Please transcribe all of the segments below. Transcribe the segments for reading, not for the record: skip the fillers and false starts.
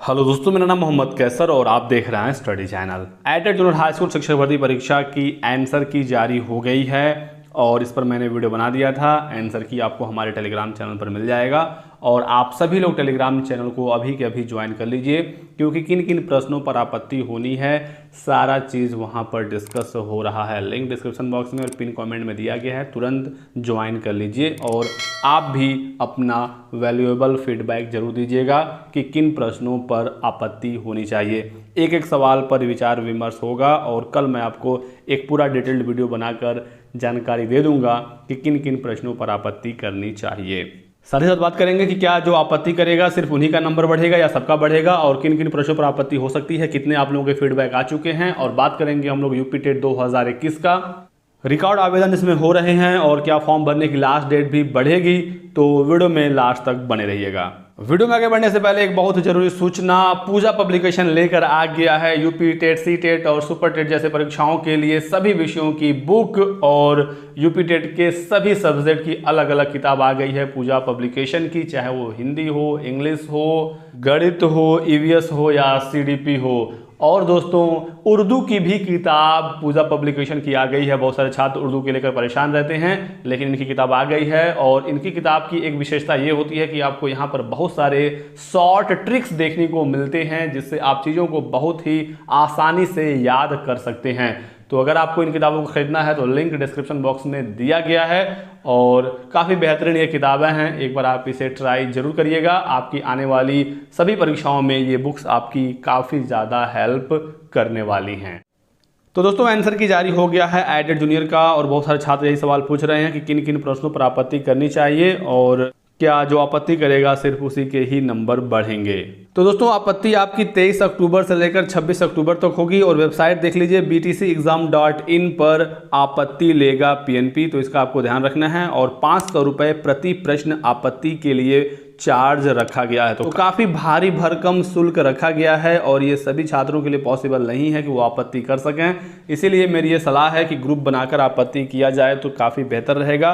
Hello दोस्तों, मेरा नाम मोहम्मद कैसर और आप देख रहे हैं स्टडी चैनल। एटेड जूनियर हाई स्कूल शिक्षक भर्ती परीक्षा की आंसर की जारी हो गई है और इस पर मैंने वीडियो बना दिया था। आंसर की आपको हमारे टेलीग्राम चैनल पर मिल जाएगा और आप सभी लोग टेलीग्राम चैनल को अभी के अभी ज्वाइन कर लीजिए, क्योंकि किन किन प्रश्नों पर आपत्ति होनी है सारा चीज़ वहां पर डिस्कस हो रहा है। लिंक डिस्क्रिप्शन बॉक्स में और पिन कमेंट में दिया गया है, तुरंत ज्वाइन कर लीजिए और आप भी अपना वैल्यूएबल फीडबैक जरूर दीजिएगा कि किन प्रश्नों पर आपत्ति होनी चाहिए। एक एक सवाल पर विचार विमर्श होगा और कल मैं आपको एक पूरा डिटेल्ड वीडियो बनाकर जानकारी दे दूंगा कि किन किन प्रश्नों पर आपत्ति करनी चाहिए। साथ ही साथ बात करेंगे कि क्या जो आपत्ति करेगा सिर्फ उन्हीं का नंबर बढ़ेगा या सबका बढ़ेगा और किन किन प्रश्नों पर आपत्ति हो सकती है, कितने आप लोगों के फीडबैक आ चुके हैं। और बात करेंगे हम लोग यूपी टेट 2021 का रिकॉर्ड आवेदन इसमें हो रहे हैं और क्या फॉर्म भरने की लास्ट डेट भी बढ़ेगी, तो वीडियो में लास्ट तक बने रहिएगा। वीडियो में आगे बढ़ने से पहले एक बहुत जरूरी सूचना, पूजा पब्लिकेशन लेकर आ गया है यूपी टेट, सी टेट और सुपर टेट जैसे परीक्षाओं के लिए सभी विषयों की बुक और यूपी टेट के सभी सब्जेक्ट की अलग अलग किताब आ गई है पूजा पब्लिकेशन की, चाहे वो हिंदी हो, इंग्लिश हो, गणित हो, ईवीएस हो या सीडीपी हो। और दोस्तों उर्दू की भी किताब पूजा पब्लिकेशन की आ गई है। बहुत सारे छात्र उर्दू के लेकर परेशान रहते हैं, लेकिन इनकी किताब आ गई है और इनकी किताब की एक विशेषता ये होती है कि आपको यहाँ पर बहुत सारे शॉर्ट ट्रिक्स देखने को मिलते हैं, जिससे आप चीज़ों को बहुत ही आसानी से याद कर सकते हैं। तो अगर आपको इन किताबों को खरीदना है तो लिंक डिस्क्रिप्शन बॉक्स में दिया गया है और काफ़ी बेहतरीन ये किताबें हैं। एक बार आप इसे ट्राई जरूर करिएगा, आपकी आने वाली सभी परीक्षाओं में ये बुक्स आपकी काफ़ी ज़्यादा हेल्प करने वाली हैं। तो दोस्तों आंसर की जारी हो गया है एडेड जूनियर का और बहुत सारे छात्र यही सवाल पूछ रहे हैं कि किन किन प्रश्नों पर आपत्ति करनी चाहिए और क्या जो आपत्ति करेगा सिर्फ उसी के ही नंबर बढ़ेंगे। तो दोस्तों आपत्ति आपकी 23 अक्टूबर से लेकर 26 अक्टूबर तक होगी और वेबसाइट देख लीजिए btcexam.in पर आपत्ति लेगा पीएनपी, तो इसका आपको ध्यान रखना है। और 500 रुपये प्रति प्रश्न आपत्ति के लिए चार्ज रखा गया है, तो काफ़ी भारी भरकम शुल्क रखा गया है और ये सभी छात्रों के लिए पॉसिबल नहीं है कि वो आपत्ति कर सकें। इसीलिए मेरी ये सलाह है कि ग्रुप बनाकर आपत्ति किया जाए तो काफ़ी बेहतर रहेगा,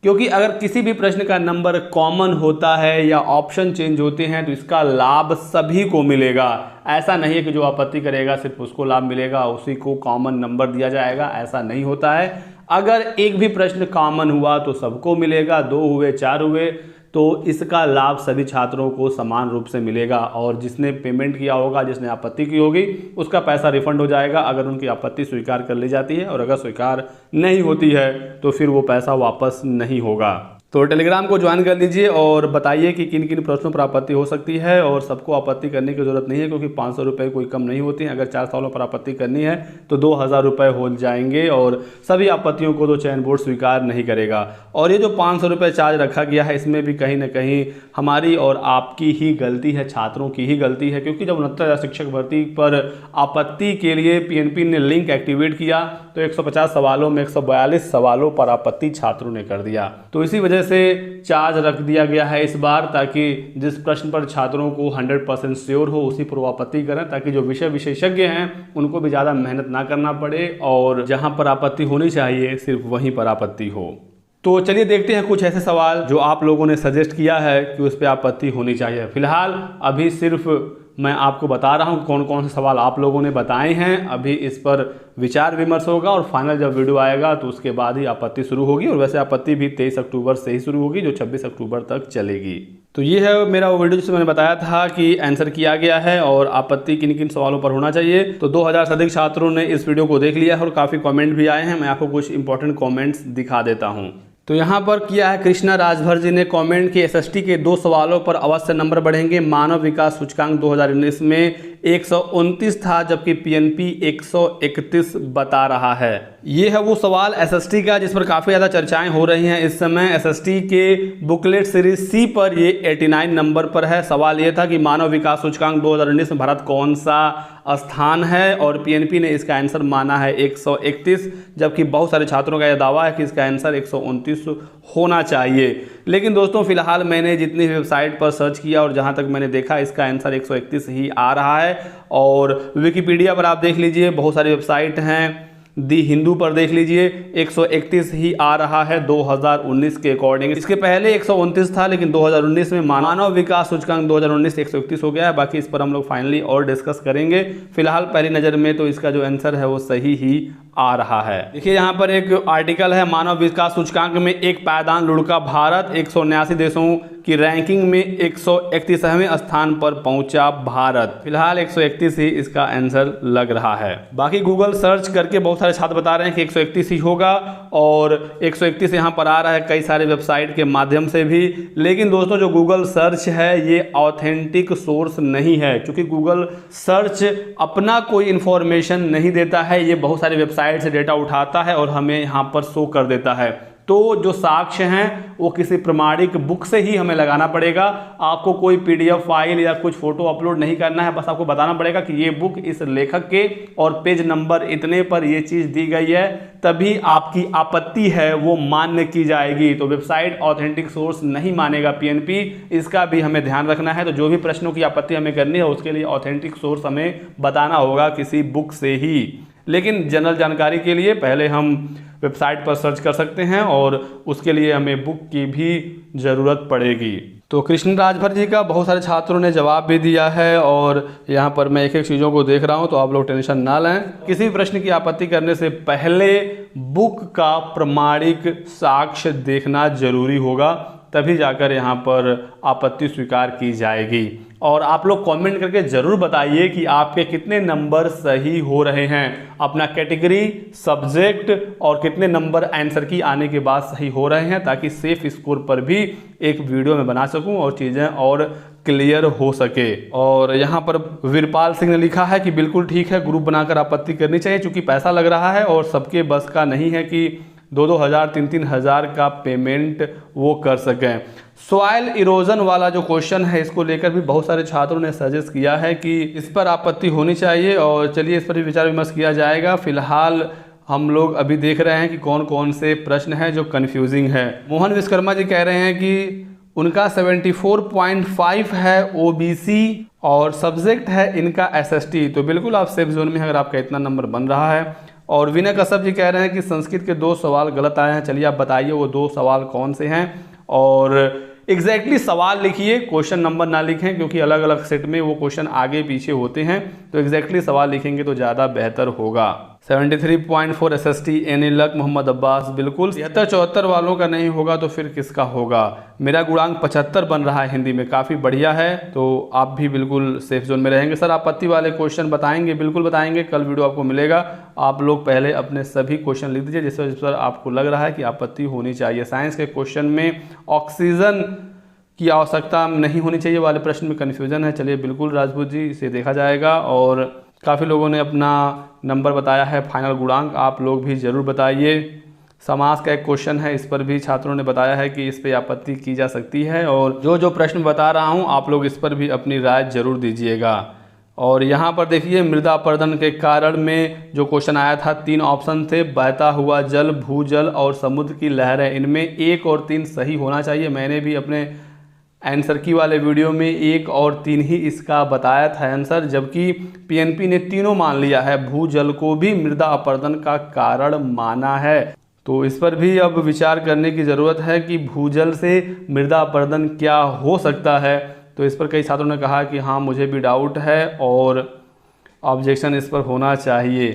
क्योंकि अगर किसी भी प्रश्न का नंबर कॉमन होता है या ऑप्शन चेंज होते हैं तो इसका लाभ सभी को मिलेगा। ऐसा नहीं है कि जो आपत्ति करेगा सिर्फ उसको लाभ मिलेगा, उसी को कॉमन नंबर दिया जाएगा, ऐसा नहीं होता है। अगर एक भी प्रश्न कॉमन हुआ तो सबको मिलेगा, 2 हुए 4 हुए तो इसका लाभ सभी छात्रों को समान रूप से मिलेगा और जिसने पेमेंट किया होगा, जिसने आपत्ति की होगी, उसका पैसा रिफंड हो जाएगा अगर उनकी आपत्ति स्वीकार कर ली जाती है, और अगर स्वीकार नहीं होती है तो फिर वो पैसा वापस नहीं होगा। तो टेलीग्राम को ज्वाइन कर लीजिए और बताइए कि किन किन प्रश्नों पर आपत्ति हो सकती है। और सबको आपत्ति करने की जरूरत नहीं है, क्योंकि 500 रुपये कोई कम नहीं होती हैं। अगर 4 सालों पर आपत्ति करनी है तो 2000 रुपये हो जाएंगे और सभी आपत्तियों को तो चयन बोर्ड स्वीकार नहीं करेगा। और ये जो 500 रुपये चार्ज रखा गया है, इसमें भी कहीं ना कहीं हमारी और आपकी ही गलती है, छात्रों की ही गलती है, क्योंकि जब 69,000 शिक्षक भर्ती पर आपत्ति के लिए पीएनपी ने लिंक एक्टिवेट किया तो 150 सवालों में 142 सवालों पर आपत्ति छात्रों ने कर दिया। तो इसी वजह से चार्ज रख दिया गया है इस बार, ताकि जिस प्रश्न पर छात्रों को 100% श्योर हो उसी पर आपत्ति करें, ताकि जो विषय विशेषज्ञ हैं उनको भी ज़्यादा मेहनत ना करना पड़े और जहां पर आपत्ति होनी चाहिए सिर्फ वहीं पर आपत्ति हो। तो चलिए देखते हैं कुछ ऐसे सवाल जो आप लोगों ने सजेस्ट किया है कि उस पर आपत्ति होनी चाहिए। फिलहाल अभी सिर्फ मैं आपको बता रहा हूँ कौन कौन से सवाल आप लोगों ने बताए हैं। अभी इस पर विचार विमर्श होगा और फाइनल जब वीडियो आएगा तो उसके बाद ही आपत्ति शुरू होगी। और वैसे आपत्ति भी 23 अक्टूबर से ही शुरू होगी, जो 26 अक्टूबर तक चलेगी। तो ये है मेरा वो वीडियो जिसमें मैंने बताया था कि आंसर किया गया है और आपत्ति किन किन सवालों पर होना चाहिए। तो 2000 से अधिक छात्रों ने इस वीडियो को देख लिया है और काफ़ी कॉमेंट भी आए हैं। मैं आपको कुछ इंपॉर्टेंट कॉमेंट्स दिखा देता हूँ। तो यहाँ पर किया है कृष्णा राजभर जी ने कमेंट कि एसएसटी के 2 सवालों पर अवश्य नंबर बढ़ेंगे। मानव विकास सूचकांक 2019 में 129 था, जबकि पीएनपी 131 बता रहा है। ये है वो सवाल एसएसटी का जिस पर काफ़ी ज़्यादा चर्चाएं हो रही हैं इस समय। एसएसटी के बुकलेट सीरीज सी पर ये 89 नंबर पर है। सवाल ये था कि मानव विकास सूचकांक 2019 में भारत कौन सा स्थान है, और पीएनपी ने इसका आंसर माना है 131, जबकि बहुत सारे छात्रों का यह दावा है कि इसका आंसर 129 होना चाहिए। लेकिन दोस्तों फिलहाल मैंने जितनी वेबसाइट पर सर्च किया और जहां तक मैंने देखा इसका आंसर 131 ही आ रहा है। और विकिपीडिया पर आप देख लीजिए, बहुत सारी वेबसाइट हैं दी हिंदू पर देख लीजिए 131 ही आ रहा है 2019 के अकॉर्डिंग। इसके पहले 129 था, लेकिन 2019 में मानव विकास सूचकांक 2019 131 हो गया है। बाकी इस पर हम लोग फाइनली और डिस्कस करेंगे। फिलहाल पहली नज़र में तो इसका जो आंसर है वो सही ही आ रहा है। देखिए यहाँ पर एक आर्टिकल है, मानव विकास सूचकांक में एक पायदान लुढ़का भारत, 179 देशों की रैंकिंग में 131वें स्थान पर पहुंचा भारत। फिलहाल 131 ही इसका आंसर लग रहा है। बाकी गूगल सर्च करके बहुत सारे छात्र बता रहे हैं कि 131 ही होगा, और 131 यहाँ पर आ रहा है कई सारे वेबसाइट के माध्यम से भी। लेकिन दोस्तों जो गूगल सर्च है ये ऑथेंटिक सोर्स नहीं है, क्योंकि गूगल सर्च अपना कोई इंफॉर्मेशन नहीं देता है। ये बहुत सारी वेबसाइट से डेटा उठाता है और हमें यहाँ पर शो कर देता है। तो जो साक्ष्य हैं वो किसी प्रमाणिक बुक से ही हमें लगाना पड़ेगा। आपको कोई पीडीएफ फाइल या कुछ फोटो अपलोड नहीं करना है, बस आपको बताना पड़ेगा कि ये बुक इस लेखक के और पेज नंबर इतने पर ये चीज़ दी गई है, तभी आपकी आपत्ति है वो मान्य की जाएगी। तो वेबसाइट ऑथेंटिक सोर्स नहीं मानेगा पीएनपी, इसका भी हमें ध्यान रखना है। तो जो भी प्रश्नों की आपत्ति हमें करनी है उसके लिए ऑथेंटिक सोर्स हमें बताना होगा किसी बुक से ही। लेकिन जनरल जानकारी के लिए पहले हम वेबसाइट पर सर्च कर सकते हैं और उसके लिए हमें बुक की भी ज़रूरत पड़ेगी। तो कृष्ण राजभर जी का बहुत सारे छात्रों ने जवाब भी दिया है, और यहाँ पर मैं एक एक चीज़ों को देख रहा हूँ, तो आप लोग टेंशन ना लें। किसी भी प्रश्न की आपत्ति करने से पहले बुक का प्रमाणिक साक्ष्य देखना जरूरी होगा, तभी जाकर यहाँ पर आपत्ति स्वीकार की जाएगी। और आप लोग कमेंट करके ज़रूर बताइए कि आपके कितने नंबर सही हो रहे हैं, अपना कैटेगरी, सब्जेक्ट और कितने नंबर आंसर की आने के बाद सही हो रहे हैं, ताकि सेफ स्कोर पर भी एक वीडियो में बना सकूं और चीज़ें और क्लियर हो सके। और यहाँ पर वीरपाल सिंह ने लिखा है कि बिल्कुल ठीक है, ग्रुप बनाकर आपत्ति करनी चाहिए, क्योंकि पैसा लग रहा है और सबके बस का नहीं है कि 2-2 हज़ार 3-3 हज़ार का पेमेंट वो कर सकें। सॉइल इरोजन वाला जो क्वेश्चन है, इसको लेकर भी बहुत सारे छात्रों ने सजेस्ट किया है कि इस पर आपत्ति होनी चाहिए, और चलिए इस पर भी विचार विमर्श किया जाएगा। फिलहाल हम लोग अभी देख रहे हैं कि कौन कौन से प्रश्न हैं जो कन्फ्यूजिंग है। मोहन विश्वकर्मा जी कह रहे हैं कि उनका 74.5 है ओबीसी और सब्जेक्ट है इनका एसएसटी। तो बिल्कुल आप सेफ जोन में, अगर आपका इतना नंबर बन रहा है। और विनय कश्यप जी कह रहे हैं कि संस्कृत के 2 सवाल गलत आए हैं। चलिए आप बताइए वो 2 सवाल कौन से हैं, और एग्जैक्टली सवाल लिखिए, क्वेश्चन नंबर ना लिखें, क्योंकि अलग अलग सेट में वो क्वेश्चन आगे पीछे होते हैं। तो एग्जैक्टली सवाल लिखेंगे तो ज़्यादा बेहतर होगा। 73.4 SST any luck Mohammad Abbas, बिल्कुल 73-74 वालों का नहीं होगा तो फिर किसका होगा। मेरा गुणांक 75 बन रहा है हिंदी में, काफ़ी बढ़िया है। तो आप भी बिल्कुल सेफ जोन में रहेंगे। सर आपत्ति वाले क्वेश्चन बताएंगे? बिल्कुल बताएंगे, कल वीडियो आपको मिलेगा। आप लोग पहले अपने सभी क्वेश्चन लिख दीजिए जिस पर आपको लग रहा है कि आपत्ति होनी चाहिए। साइंस के क्वेश्चन में ऑक्सीजन की आवश्यकता नहीं होनी चाहिए वाले प्रश्न में कन्फ्यूजन है। चलिए बिल्कुल राजपूत जी, इसे देखा जाएगा। और काफ़ी लोगों ने अपना नंबर बताया है, फाइनल गुणांक आप लोग भी ज़रूर बताइए। समास का एक क्वेश्चन है, इस पर भी छात्रों ने बताया है कि इस पर आपत्ति की जा सकती है। और जो जो प्रश्न बता रहा हूँ आप लोग इस पर भी अपनी राय ज़रूर दीजिएगा। और यहाँ पर देखिए मृदा अपरदन के कारण में जो क्वेश्चन आया था, 3 ऑप्शन थे, बहता हुआ जल, भूजल और समुद्र की लहरें। इनमें 1 और 3 सही होना चाहिए। मैंने भी अपने आंसर की वाले वीडियो में 1 और 3 ही इसका बताया था आंसर, जबकि पीएनपी ने तीनों मान लिया है। भूजल को भी मृदा अपरदन का कारण माना है। तो इस पर भी अब विचार करने की ज़रूरत है कि भूजल से मृदा अपरदन क्या हो सकता है। तो इस पर कई छात्रों ने कहा कि हाँ मुझे भी डाउट है और ऑब्जेक्शन इस पर होना चाहिए।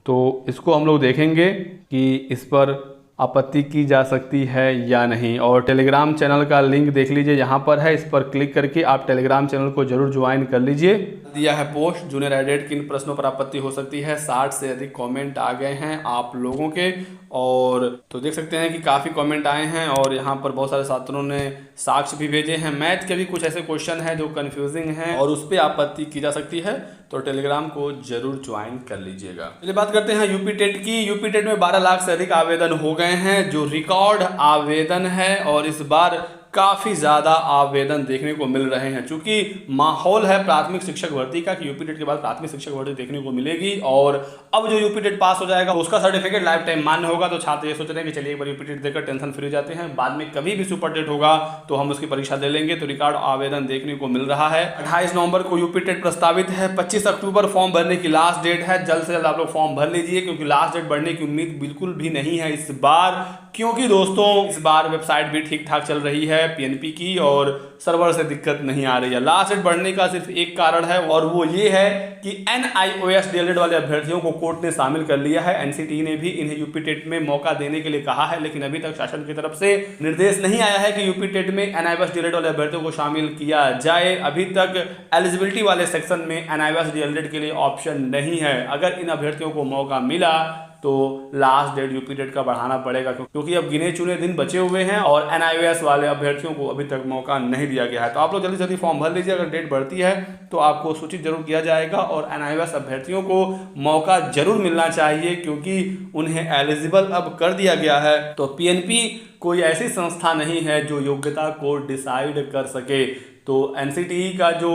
तो इसको हम लोग देखेंगे कि इस पर आपत्ति की जा सकती है या नहीं। और टेलीग्राम चैनल का लिंक देख लीजिए, यहाँ पर है, इस पर क्लिक करके आप टेलीग्राम चैनल को जरूर ज्वाइन कर लीजिए। दिया है पोस्ट, जूनियर एडेड किन प्रश्नों पर आपत्ति हो सकती है। 60 से अधिक कमेंट आ गए हैं आप लोगों के, और तो देख सकते हैं कि काफ़ी कमेंट आए हैं। और यहाँ पर बहुत सारे छात्रों ने साक्ष्य भी भेजे हैं। मैथ के भी कुछ ऐसे क्वेश्चन हैं जो कन्फ्यूजिंग हैं और उस पर आपत्ति की जा सकती है, तो टेलीग्राम को जरूर ज्वाइन कर लीजिएगा। चलिए बात करते हैं यूपी टेट की। यूपी टेट में 12 लाख से अधिक आवेदन हो गए हैं, जो रिकॉर्ड आवेदन है। और इस बार काफ़ी ज़्यादा आवेदन देखने को मिल रहे हैं। चूंकि माहौल है प्राथमिक शिक्षक भर्ती का कि यूपी टेट के बाद प्राथमिक शिक्षक भर्ती देखने को मिलेगी, और अब जो यूपी टेट पास हो जाएगा उसका सर्टिफिकेट लाइफ टाइम मान्य होगा। तो छात्र ये सोच रहे हैं कि चलिए एक बार यूपी टेट देकर टेंशन फ्री हो जाते हैं, बाद में कभी भी सुपर टेट होगा तो हम उसकी परीक्षा दे लेंगे। तो रिकॉर्ड आवेदन देखने को मिल रहा है। 28 नवंबर को यूपी टेट प्रस्तावित है, 25 अक्टूबर फॉर्म भरने की लास्ट डेट है। जल्द से जल्द आप लोग फॉर्म भर लीजिए, क्योंकि लास्ट डेट बढ़ने की उम्मीद बिल्कुल भी नहीं है इस बार। क्योंकि दोस्तों इस बार वेबसाइट भी ठीक ठाक चल रही है पीएनपी की, और सर्वर से दिक्कत नहीं आ रही है। लास्ट डेट बढ़ने का सिर्फ एक कारण है, और वो ये है कि NIOS डीएलएड वाले अभ्यर्थियों को कोर्ट ने शामिल कर लिया है। एनसीटी ने भी इन्हें यूपी टेट में मौका देने के लिए कहा है, लेकिन अभी तक शासन की तरफ से निर्देश नहीं आया है कि यूपी टेट में NIOS डीएलएड वाले अभ्यर्थियों को शामिल किया जाए। अभी तक एलिजिबिलिटी वाले सेक्शन में NIOS डीएलएड के लिए ऑप्शन नहीं है। अगर इन अभ्यर्थियों को मौका मिला तो लास्ट डेट यूपी टेट का बढ़ाना पड़ेगा, क्योंकि अब गिने चुने दिन बचे हुए हैं और NIOS वाले अभ्यर्थियों को अभी तक मौका नहीं दिया गया है। तो आप लोग जल्दी जल्दी फॉर्म भर लीजिए। अगर डेट बढ़ती है तो आपको सूचित जरूर किया जाएगा, और NIOS अभ्यर्थियों को मौका जरूर मिलना चाहिए, क्योंकि उन्हें एलिजिबल अब कर दिया गया है। तो पीएनपी कोई ऐसी संस्था नहीं है जो योग्यता को डिसाइड कर सके। तो एनसीटीई का जो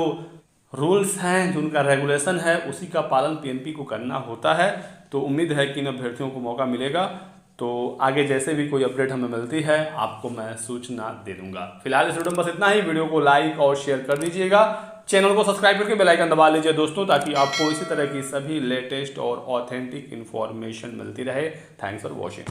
रूल्स हैं, जो उनका रेगुलेशन है, उसी का पालन पीएनपी को करना होता है। तो उम्मीद है कि इन अभ्यर्थियों को मौका मिलेगा। तो आगे जैसे भी कोई अपडेट हमें मिलती है आपको मैं सूचना दे दूंगा। फिलहाल इस वीडियो में बस इतना ही। वीडियो को लाइक और शेयर कर दीजिएगा, चैनल को सब्सक्राइब करके बेल आइकन दबा लीजिए दोस्तों, ताकि आपको इसी तरह की सभी लेटेस्ट और ऑथेंटिक इन्फॉर्मेशन मिलती रहे। Thanks for watching.